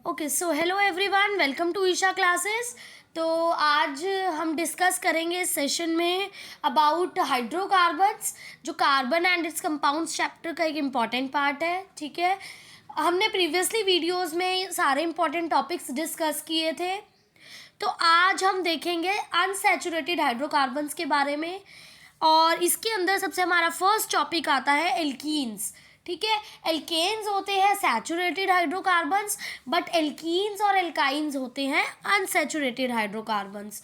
Okay so hello everyone, welcome to Isha classes. तो आज हम डिस्कस करेंगे इस सेशन में अबाउट हाइड्रोकार्बन्स, जो carbon and its compounds chapter का एक इम्पॉर्टेंट पार्ट है। ठीक है, हमने प्रीवियसली वीडियोस में सारे इम्पॉर्टेंट टॉपिक्स डिस्कस किए थे। तो आज हम देखेंगे अनसैचुरेटेड हाइड्रोकार्बन्स के बारे में, और इसके अंदर सबसे हमारा फर्स्ट टॉपिक आता है एल्कीन्स। ठीक है, एल्केन्स होते हैं सैचुरेटेड हाइड्रोकार्बन्स, बट एल्कीन्स और एल्काइन्स होते हैं अनसैचुरेटेड हाइड्रोकार्बन्स।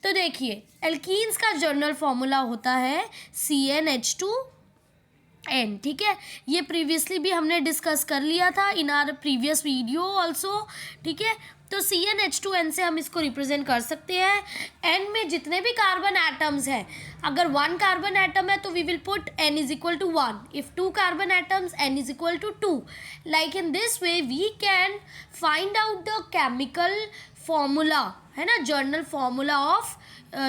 तो देखिए, एल्कीन्स का जनरल फॉर्मूला होता है CnH2n। ठीक है, ये प्रीवियसली भी हमने डिस्कस कर लिया था इन आर प्रीवियस वीडियो ऑल्सो। ठीक है, तो CnH2n से हम इसको रिप्रेजेंट कर सकते हैं। N में जितने भी कार्बन एटम्स हैं, अगर 1 कार्बन एटम है तो we will put N is equal to 1, if 2 carbon atoms N is equal to 2। Like in this way we can find out the chemical formula, है ना, general formula of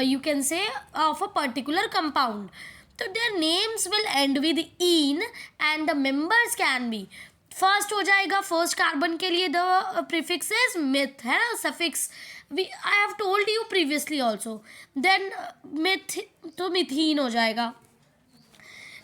you can say of a particular compound. तो their names will end with in and the members can be, first हो जाएगा first carbon के लिए the prefix is meth, है ना, suffix we I have told you previously also. Then meth तो methene हो जाएगा।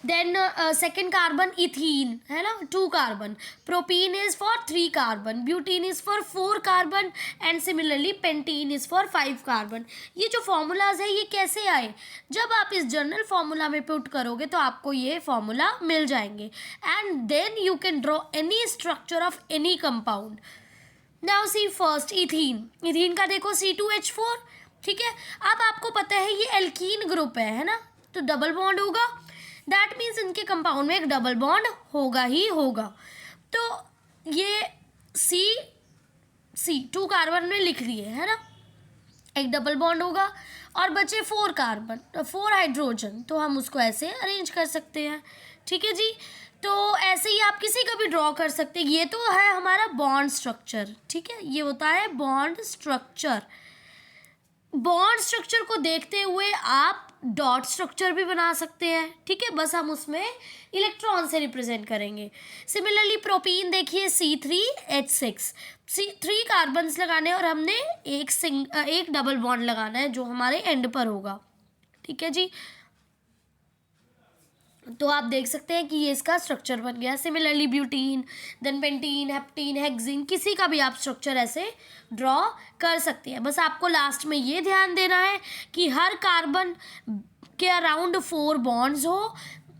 देन सेकेंड कार्बन इथीन, है ना, 2 कार्बन। Propene is for 3 carbon, butene is for 4 carbon, and similarly pentene is for 5 carbon. ये जो फॉर्मूलाज है ये कैसे आए? जब आप इस जनरल फॉर्मूला में पुट करोगे तो आपको ये फॉर्मूला मिल जाएंगे, and then you can draw any structure of any compound. Now see first ethene, ethene का देखो C2H4। ठीक है, अब आपको पता है ये एल्कीन ग्रुप है ना, तो डबल बॉन्ड होगा, दैट मीन्स इनके कंपाउंड में एक डबल बॉन्ड होगा ही होगा। तो ये सी 2 कार्बन में लिख लिए, है ना, एक डबल बॉन्ड होगा, और बचे 4 कार्बन 4 हाइड्रोजन, तो हम उसको ऐसे अरेंज कर सकते हैं। ठीक है जी, तो ऐसे ही आप किसी का भी ड्रॉ कर सकते हैं। ये तो है हमारा बॉन्ड स्ट्रक्चर। ठीक है, ये होता है बॉन्ड स्ट्रक्चर। बॉन्ड स्ट्रक्चर को देखते हुए आप डॉट स्ट्रक्चर भी बना सकते हैं। ठीक है, बस हम उसमें इलेक्ट्रॉन से रिप्रेजेंट करेंगे। सिमिलरली प्रोपीन देखिए C3H6, 3 कार्बन्स लगाने और हमने एक डबल बॉन्ड लगाना है जो हमारे एंड पर होगा। ठीक है जी, तो आप देख सकते हैं कि ये इसका स्ट्रक्चर बन गया। Similarly butene, then pentene, heptene, hexene, किसी का भी आप स्ट्रक्चर ऐसे ड्रॉ कर सकते हैं। बस आपको लास्ट में ये ध्यान देना है कि हर कार्बन के अराउंड 4 बॉन्ड्स हो।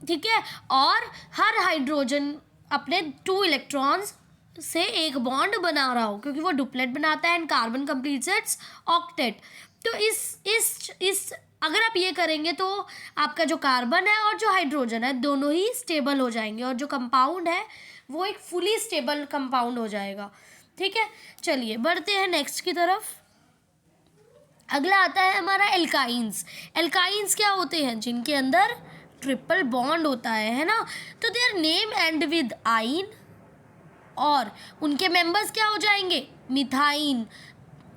ठीक है, और हर हाइड्रोजन अपने 2 इलेक्ट्रॉन्स से एक बॉन्ड बना रहा हो, क्योंकि वो डुप्लेट बनाता है and carbon completes it's octet. तो इस अगर आप ये करेंगे तो आपका जो कार्बन है और जो हाइड्रोजन है दोनों ही स्टेबल हो जाएंगे, और जो कंपाउंड है वो एक फुली स्टेबल कंपाउंड हो जाएगा। ठीक है, चलिए बढ़ते हैं नेक्स्ट की तरफ। अगला आता है हमारा एल्काइंस। एल्काइंस क्या होते हैं? जिनके अंदर ट्रिपल बॉन्ड होता है ना, तो देयर नेम एंड विद आइन, और उनके मेंबर्स क्या हो जाएंगे? मिथाइन,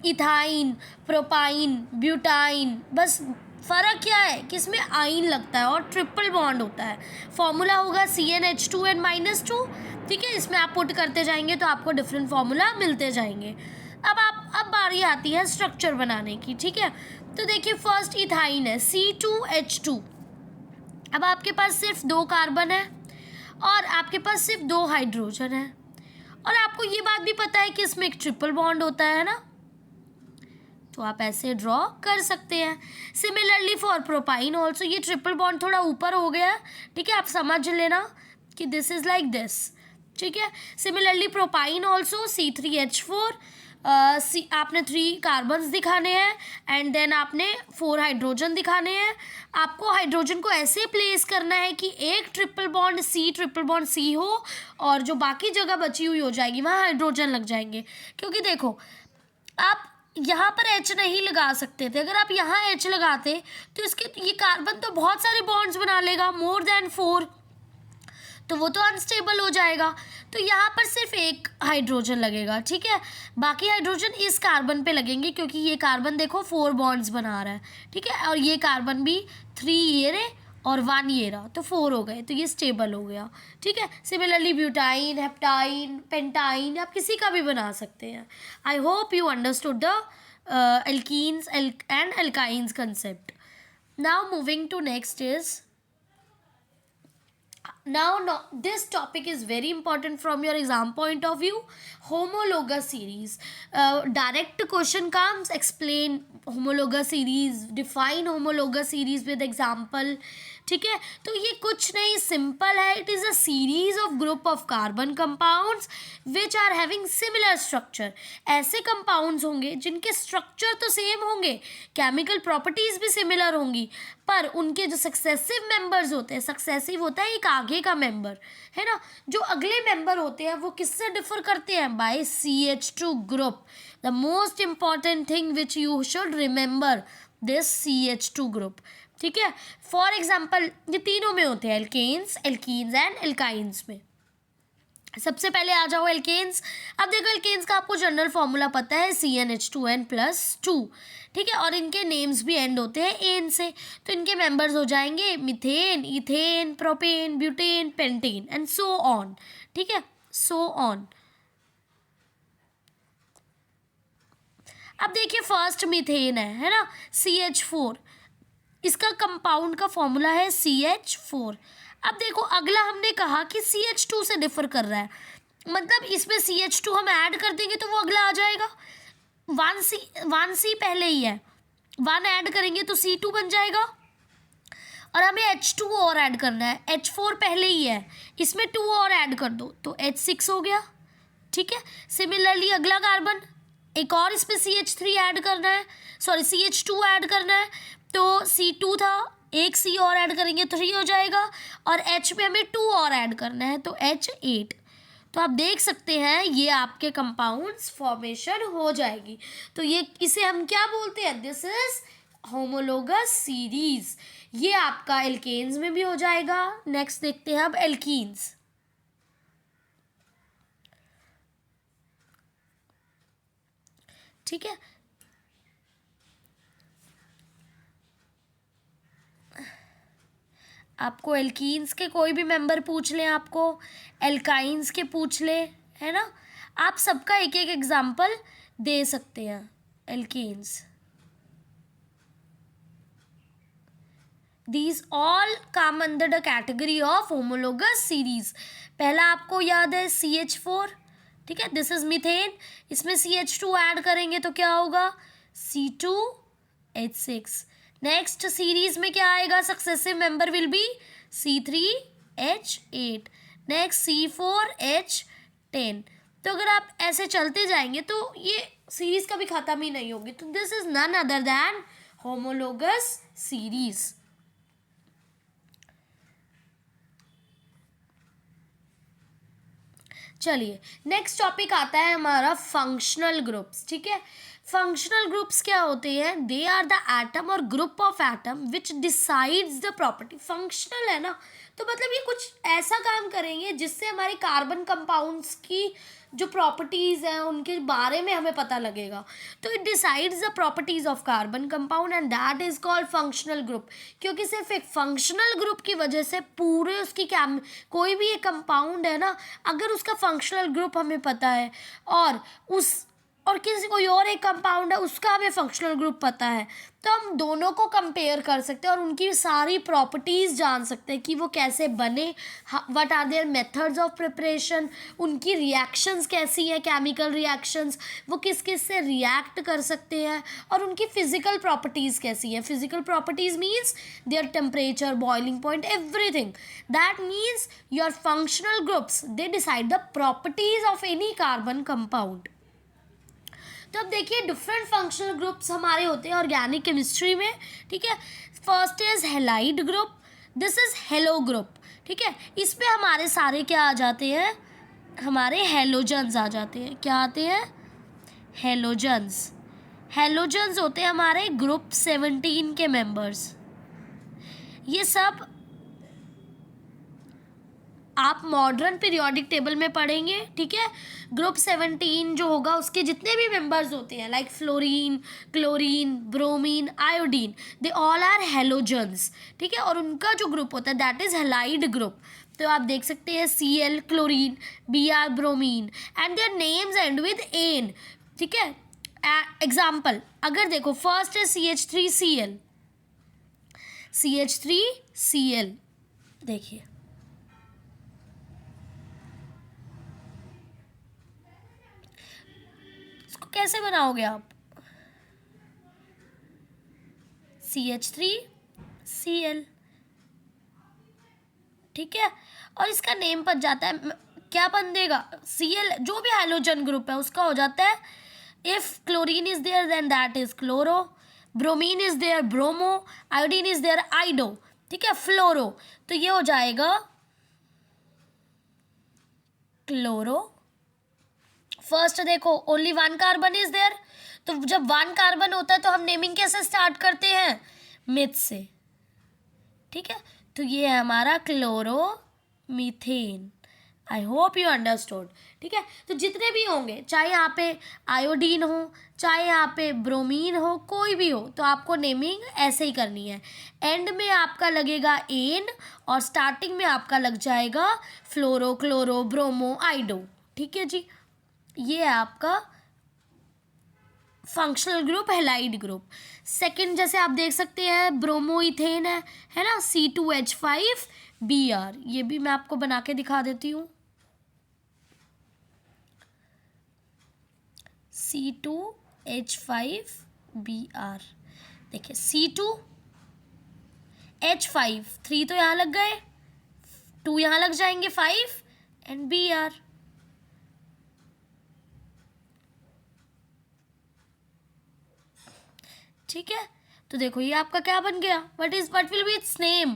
इथाइन, प्रोपाइन, ब्यूटाइन। बस फ़र्क क्या है, किसमें आइन लगता है और ट्रिपल बॉन्ड होता है। फॉर्मूला होगा CnH2n-2। ठीक है, इसमें आप पुट करते जाएंगे तो आपको डिफरेंट फॉर्मूला मिलते जाएंगे। अब बारी आती है स्ट्रक्चर बनाने की। ठीक है, तो देखिए फर्स्ट इथाइन है C2H2। अब आपके पास सिर्फ 2 कार्बन है और आपके पास सिर्फ 2 हाइड्रोजन है, और आपको ये बात भी पता है कि इसमें एक ट्रिपल बॉन्ड होता है ना, तो आप ऐसे ड्रॉ कर सकते हैं। सिमिलरली फॉर प्रोपाइन ऑल्सो, ये ट्रिपल बॉन्ड थोड़ा ऊपर हो गया। ठीक है, आप समझ लेना कि दिस इज लाइक दिस। ठीक है, सिमिलरली प्रोपाइन ऑल्सो C3H4, आपने 3 कार्बन्स दिखाने हैं एंड देन आपने 4 हाइड्रोजन दिखाने हैं। आपको हाइड्रोजन को ऐसे प्लेस करना है कि एक ट्रिपल बॉन्ड C हो, और जो बाकी जगह बची हुई हो जाएगी वहाँ हाइड्रोजन लग जाएंगे। क्योंकि देखो, आप यहाँ पर H नहीं लगा सकते थे, अगर आप यहाँ H लगाते तो ये कार्बन तो बहुत सारे बॉन्ड्स बना लेगा, मोर देन 4, तो वो तो अनस्टेबल हो जाएगा। तो यहाँ पर सिर्फ एक हाइड्रोजन लगेगा। ठीक है, बाकी हाइड्रोजन इस कार्बन पे लगेंगे, क्योंकि ये कार्बन देखो 4 बॉन्ड्स बना रहा है। ठीक है, और ये कार्बन भी 3 ये और 1 ये रहा, तो 4 हो गए, तो ये स्टेबल हो गया, ठीक है। सिमिलरली ब्यूटाइन, हेप्टाइन, पेंटाइन आप किसी का भी बना सकते हैं। I hope you understood the alkenes and alkynes concept. Now moving to next is, now no, this topic is very important from your exam point of view, homologous series. Direct question comes, explain homologous series, define homologous series with example, ठीक है। तो ये कुछ नहीं, simple है, it is a series of group of carbon compounds which are having similar structure. ऐसे compounds होंगे जिनके स्ट्रक्चर तो सेम होंगे, केमिकल प्रॉपर्टीज भी सिमिलर होंगी, पर उनके जो सक्सेसिव मेंबर्स होते हैं, सक्सेसिव होता है एक आगे का मेंबर, है ना, जो अगले मेंबर होते हैं वो किससे डिफर करते हैं, by CH2 group. The most important thing which you should remember this CH2 group, ठीक है। फॉर एग्जाम्पल ये तीनों में होते हैं, एल्केन्स, एल्कीन्स एंड एल्काइंस में। सबसे पहले आ जाओ एल्केन्स। अब देखो एल्केन्स का आपको जनरल फॉर्मूला पता है, CnH2n+2, ठीक है, और इनके नेम्स भी एंड होते हैं एन से, तो इनके मेंबर्स हो जाएंगे methane, ethane, propane, butane, pentane and so on, ठीक है, सो ऑन। अब देखिए फर्स्ट मीथेन है ना, CH4, इसका कंपाउंड का फॉर्मूला है CH4। अब देखो अगला हमने कहा कि CH2 से डिफर कर रहा है, मतलब इसमें CH2 हम ऐड कर देंगे तो वो अगला आ जाएगा। 1C पहले ही है, 1 ऐड करेंगे तो C2 बन जाएगा, और हमें H2 और ऐड करना है, H4 पहले ही है, इसमें 2 और ऐड कर दो तो H6 हो गया, ठीक है। सिमिलरली अगला कार्बन, एक और इस पर CH3 ऐड करना है, सॉरी CH2 ऐड करना है, तो C2 था, एक C और ऐड करेंगे तो 3 हो जाएगा, और H में हमें 2 और ऐड करना है तो H8। तो आप देख सकते हैं ये आपके कंपाउंड्स फॉर्मेशन हो जाएगी। तो ये इसे हम क्या बोलते हैं, दिस इज होमोलोगस सीरीज। ये आपका एल्केन्स में भी हो जाएगा। नेक्स्ट देखते हैं अब एल्कीन्स, ठीक है। आपको एल्कीन्स के कोई भी मेंबर पूछ लें, आपको एल्काइंस के पूछ ले, है ना, आप सबका एक एक एग्जाम्पल दे सकते हैं। Alkenes, these all come under the category of homologous series. पहला आपको याद है CH4, ठीक है, दिस इज मीथेन, इसमें CH2 ऐड करेंगे तो क्या होगा, C2H6। नेक्स्ट सीरीज में क्या आएगा, successive member will be C3H8, next C4H10। तो अगर आप ऐसे चलते जाएंगे तो ये सीरीज कभी खत्म ही नहीं होगी। तो this is none other than homologous series. चलिए नेक्स्ट टॉपिक आता है हमारा फंक्शनल ग्रुप्स, ठीक है। फंक्शनल ग्रुप्स क्या होते हैं, दे आर द एटम और group of atom which decides the property. Functional है ना, तो मतलब ये कुछ ऐसा काम करेंगे जिससे हमारे कार्बन कंपाउंड्स की जो प्रॉपर्टीज़ हैं उनके बारे में हमें पता लगेगा। तो it decides the properties of carbon compound and that is called functional group. क्योंकि सिर्फ एक फंक्शनल ग्रुप की वजह से पूरे उसकी कोई भी एक कंपाउंड है ना, अगर उसका फंक्शनल ग्रुप हमें पता है और किसी कोई और एक कंपाउंड है उसका हमें फंक्शनल ग्रुप पता है, तो हम दोनों को कंपेयर कर सकते हैं और उनकी सारी प्रॉपर्टीज़ जान सकते हैं कि वो कैसे बने, what are their methods of preparation, उनकी रिएक्शंस कैसी हैं, केमिकल रिएक्शंस, वो किस किस से रिएक्ट कर सकते हैं, और उनकी फिजिकल प्रॉपर्टीज़ कैसी हैं। Physical properties means their temperature, boiling point, everything. That means your functional groups they decide the properties of any carbon compound. तो अब देखिए डिफरेंट फंक्शनल ग्रुप्स हमारे होते हैं ऑर्गेनिक केमिस्ट्री में, ठीक है। First is halide group, this is hello group, ठीक है। इसमें हमारे सारे क्या आ जाते हैं, हमारे हेलोजन्स आ जाते हैं। क्या आते हैं, हेलोजन्स। हेलोजन्स होते हैं हमारे ग्रुप 17 के मेंबर्स। ये सब आप मॉडर्न पीरियोडिक टेबल में पढ़ेंगे, ठीक है। ग्रुप 17 जो होगा उसके जितने भी मेंबर्स होते हैं like fluorine, chlorine, bromine, iodine, they all are halogens, ठीक है। और उनका जो ग्रुप होता है दैट इज हैलाइड ग्रुप। तो आप देख सकते हैं Cl chlorine, Br bromine and their names end with N, ठीक है। एग्जाम्पल अगर देखो फर्स्ट है CH3Cl, CH3Cl, देखिए इसको कैसे बनाओगे आप, CH3Cl, ठीक है। और इसका नेम बन जाता है, क्या बन देगा, Cl जो भी हाइड्रोजन ग्रुप है उसका हो जाता है, if chlorine is there then that is chloro, bromine is there bromo, iodine is there iodo, ठीक है, फ्लोरो। तो ये हो जाएगा क्लोरो। फर्स्ट देखो only one carbon is there, तो जब वन कार्बन होता है तो हम नेमिंग कैसे स्टार्ट करते हैं, मिथ से, ठीक है। तो ये है हमारा chloro methane. I hope you understood, ठीक है। तो जितने भी होंगे चाहे यहाँ पे आयोडीन हो चाहे यहाँ पे ब्रोमीन हो, कोई भी हो, तो आपको नेमिंग ऐसे ही करनी है। एंड में आपका लगेगा एन और स्टार्टिंग में आपका लग जाएगा फ्लोरो, क्लोरो, ब्रोमो, आइडो, ठीक है जी। ये है आपका functional group, halide group. Second जैसे आप देख सकते हैं ब्रोमोइथेन है ना, C2H5Br, ये भी मैं आपको बना के दिखा देती हूँ, C2H5Br, देखिए C2H5, 3 तो यहाँ लग गए, 2 यहाँ लग जाएंगे, 5 एंड Br, ठीक है। तो देखो ये आपका क्या बन गया, what will be its name,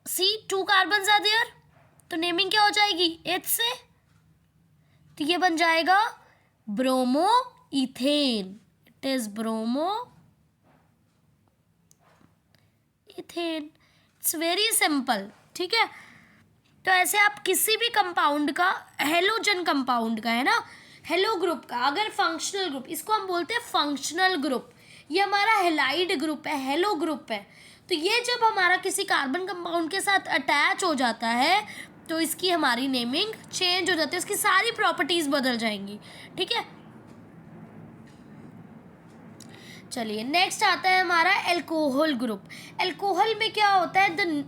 C 2 carbon are there, तो नेमिंग क्या हो जाएगी H से, तो ये बन जाएगा bromo ethane, it is bromo ethane, it's very simple, ठीक है। तो ऐसे आप किसी भी कंपाउंड का, हेलोजन कंपाउंड का है ना, हेलो ग्रुप का अगर फंक्शनल ग्रुप, इसको हम बोलते हैं फंक्शनल ग्रुप, ये हमारा हेलाइड ग्रुप है, हेलो ग्रुप है। तो ये जब हमारा किसी कार्बन कंपाउंड के साथ अटैच हो जाता है तो इसकी हमारी नेमिंग चेंज हो जाती है, इसकी सारी प्रॉपर्टीज बदल जाएंगी, ठीक है। चलिए नेक्स्ट आता है हमारा एल्कोहल ग्रुप। एल्कोहल में क्या होता है,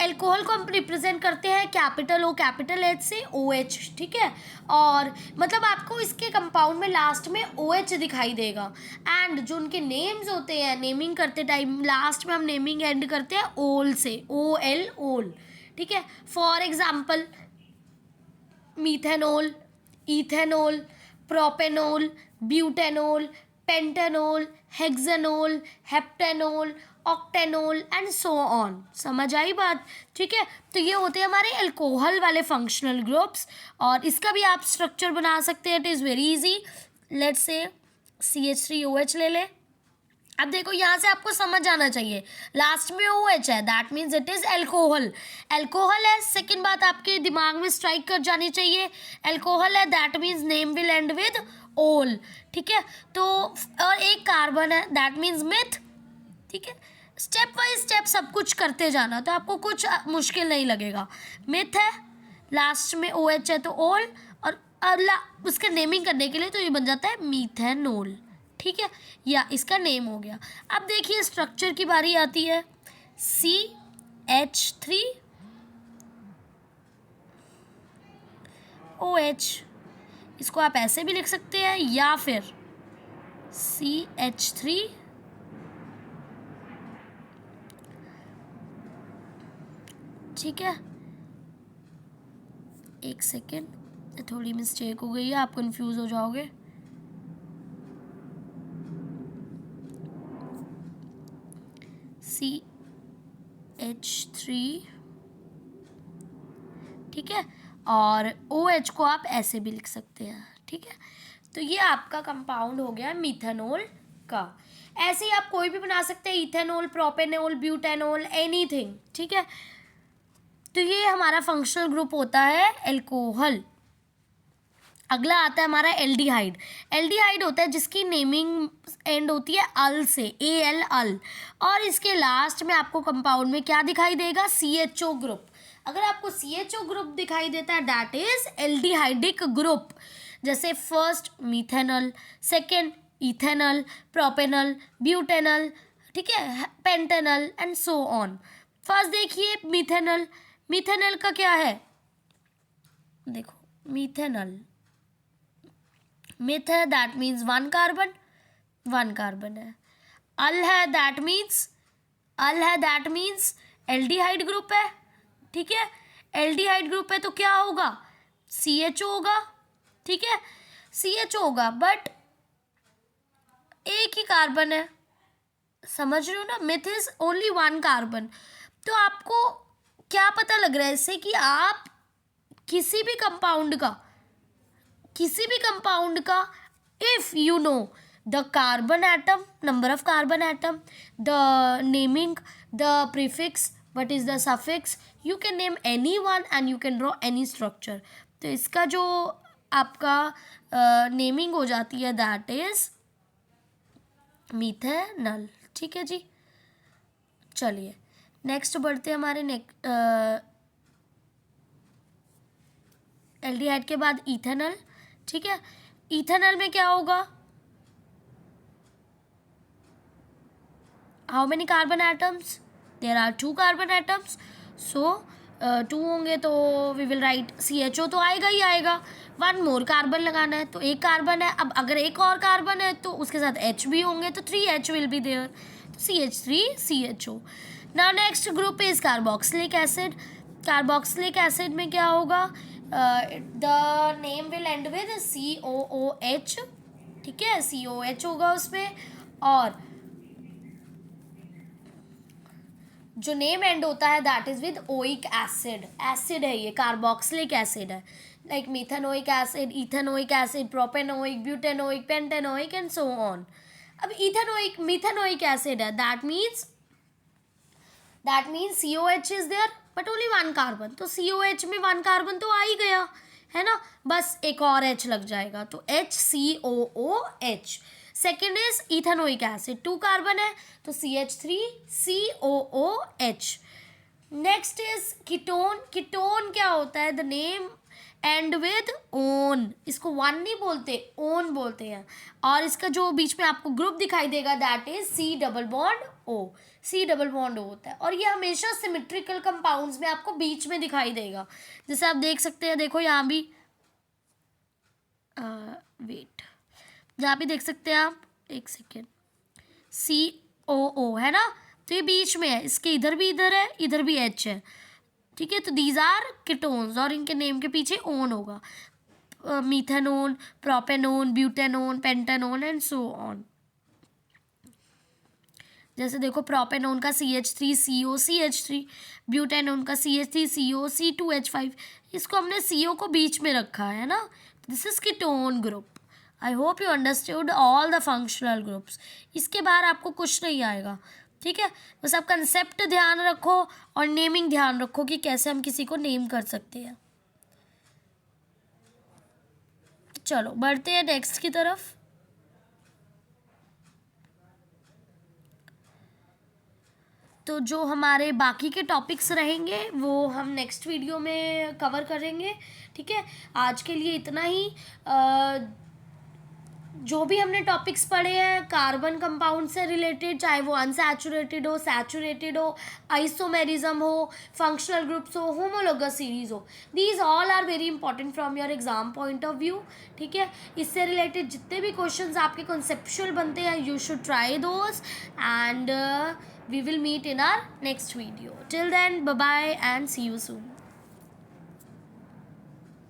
एल्कोहल को हम रिप्रेजेंट करते हैं कैपिटल O कैपिटल H से OH, ठीक है। और मतलब आपको इसके कंपाउंड में लास्ट में OH दिखाई देगा, एंड जो उनके नेम्स होते हैं नेमिंग करते टाइम लास्ट में हम नेमिंग एंड करते हैं ओल से, OL, ओल, ठीक है। For example methanol, ethanol, propanol, butanol, pentanol, hexanol, heptanol, octanol and so on, समझ आई बात, ठीक है। तो ये होते हैं हमारे अल्कोहल वाले फंक्शनल ग्रुप्स, और इसका भी आप स्ट्रक्चर बना सकते हैं, it is very easy. Let's say CH3OH ले ले। अब देखो यहाँ से आपको समझ आना चाहिए, लास्ट में OH है that means it is alcohol, alcohol है। सेकेंड बात आपके दिमाग में स्ट्राइक कर जानी चाहिए, एल्कोहल है that means name will end with ओल, ठीक है। तो और एक कार्बन है दैट मीन्स मिथ, ठीक है। स्टेप बाय स्टेप सब कुछ करते जाना तो आपको कुछ मुश्किल नहीं लगेगा। मिथ है, लास्ट में OH है तो ओल, और अगला उसके नेमिंग करने के लिए तो ये बन जाता है मीथेनॉल, ठीक है, या इसका नेम हो गया। अब देखिए स्ट्रक्चर की बारी आती है, CH3OH, इसको आप ऐसे भी लिख सकते हैं या फिर CH3, ठीक है। एक सेकेंड, थोड़ी मिस्टेक हो गई है, आप कंफ्यूज हो जाओगे। CH3, ठीक है, और OH को आप ऐसे भी लिख सकते हैं, ठीक है। तो ये आपका कंपाउंड हो गया मीथेनॉल का। ऐसे ही आप कोई भी बना सकते हैं, इथेनॉल, प्रोपेनॉल, ब्यूटेनॉल, एनीथिंग, ठीक है। तो ये हमारा फंक्शनल ग्रुप होता है एल्कोहल। अगला आता है हमारा एल्डिहाइड। एल्डिहाइड होता है जिसकी नेमिंग एंड होती है अल से, AL अल, और इसके लास्ट में आपको कंपाउंड में क्या दिखाई देगा, CHO ग्रुप। अगर आपको CHO ग्रुप दिखाई देता है दैट इज एल्डिहाइडिक ग्रुप। जैसे first methanal, second ethanal, propanal, butanal, ठीक है, pentanal and so on. First देखिए मीथेनल। मीथेनल का क्या है, देखो मीथेनल, मिथ है दैट मीन्स वन कार्बन है। अल है दैट मीन्स एल्डिहाइड ग्रुप है, ठीक है। एल्डिहाइड ग्रुप है तो क्या होगा, CHO होगा, ठीक है, CHO होगा, बट एक ही कार्बन है, समझ रहे हो ना। Myth is only one carbon. तो आपको क्या पता लग रहा है इससे कि आप किसी भी कंपाउंड का if you know the carbon atom, number of carbon atom, the naming, the prefix, what is the suffix, you can name any one and you can draw any structure. तो इसका जो आपका नेमिंग हो जाती है that is methanal, ठीक है जी। चलिए नेक्स्ट बढ़ते हैं हमारे एल्डिहाइड के बाद इथेनल, ठीक है। इथेनल में क्या होगा, how many carbon atoms, there are 2 carbon atoms, so 2 होंगे तो वी विल राइट CHO तो आएगा ही आएगा। 1 मोर कार्बन लगाना है तो एक कार्बन है, अब अगर एक और कार्बन है तो उसके साथ H भी होंगे तो 3H will be there, CH3 CHO। Now next group is carboxylic acid. Carboxylic acid में क्या होगा, the name will end with COOH, ठीक है, COH होगा उसमें, और जो नेम एंड होता है that is with oic acid. Acid है ये, कार्बोक्सिलिक एसिड है, like methanoic acid, ethanoic acid, propanoic, butanoic, pentanoic and so on. अब मीथेनोइक एसिड है that means COH is there but only 1 carbon. तो COH में 1 carbon तो आ ही गया है ना, बस एक और H लग जाएगा तो HCOOH। Second is ethanoic acid, 2 carbon है तो CH3 COOH। Next is ketone. Ketone क्या होता है, the name and with own, इसको 1 नहीं बोलते, ओन बोलते हैं, और इसका जो बीच में आपको ग्रुप दिखाई देगा that is C double bond O होता है, और ये हमेशा सिमेट्रिकल कंपाउंड्स में आपको बीच में दिखाई देगा। जैसे आप देख सकते हैं, देखो यहाँ भी वेट, यहाँ भी देख सकते हैं आप, एक सेकेंड, COO है ना, तो ये बीच में है, इसके इधर है, इधर भी H है, ठीक है। तो दीज आर कीटोन्स और इनके नेम के पीछे ओन होगा, methanone, propanone, butanone, pentanone and so on. जैसे देखो प्रोपेनोन का CH3CO CH3, ब्यूटेनोन का CH3CO C2H5, इसको हमने CO को बीच में रखा है ना, this is ketone group. I hope you understood all the functional groups. इसके बाहर आपको कुछ नहीं आएगा, ठीक है। बस आप कंसेप्ट ध्यान रखो और नेमिंग ध्यान रखो कि कैसे हम किसी को नेम कर सकते हैं। चलो बढ़ते हैं नेक्स्ट की तरफ। तो जो हमारे बाकी के टॉपिक्स रहेंगे वो हम नेक्स्ट वीडियो में कवर करेंगे, ठीक है। आज के लिए इतना ही। जो भी हमने टॉपिक्स पढ़े हैं कार्बन कंपाउंड से रिलेटेड, चाहे वो अनसैचुरेटेड हो, सैचुरेटेड हो, आइसोमेरिज्म हो, फंक्शनल ग्रुप्स हो, होमोलोगस सीरीज हो, these all are very important from your exam point of view, ठीक है। इससे रिलेटेड जितने भी क्वेश्चंस आपके कॉन्सेप्चुअल बनते हैं you should try those and we will meet in our next video. Till then, bye bye and see you soon.